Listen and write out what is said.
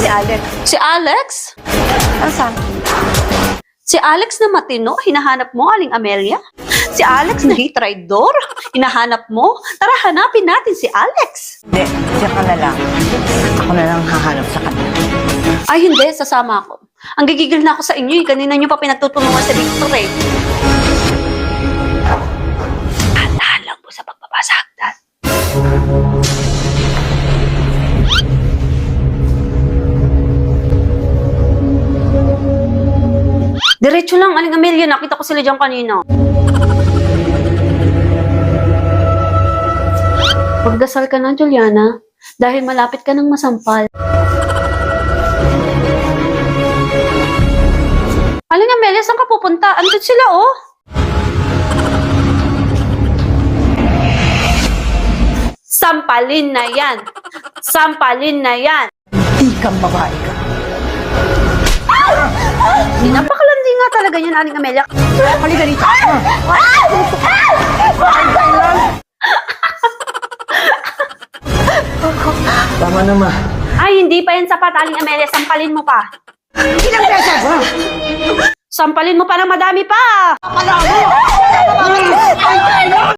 si Alex. Si Alex? Asan? Si Alex na matino, hinahanap mo, Aling Amelia? Si Alex na hitraidor, hinahanap mo? Tara, hanapin natin si Alex. Hindi, siya ka na lang. Ako na lang hahanap sa kanya. Ay, hindi, sasama ako. Ang gigigil na ako sa inyo, kanina nyo pa pinagtutulungan sa Victor eh. Dahan lang po sa pagbabasa hagdan. Diretso lang, Aling Amelia. Nakita ko sila dyan kanina. Magdasal ka na, Juliana. Dahil malapit ka ng masampal. Aling Amelia, saan ka pupunta? Andun sila, oh. Sampalin na yan. Sampalin na yan. Di kang babae ka. Napakalandi nga talaga yan, Aling Amelia. Halika dito. Tama na, ma. Ay, hindi pa yan sapat, Aling Amelia. Sampalin mo pa. Ilang beses, ha? Sampalin mo pa ng madami pa. Akala mo!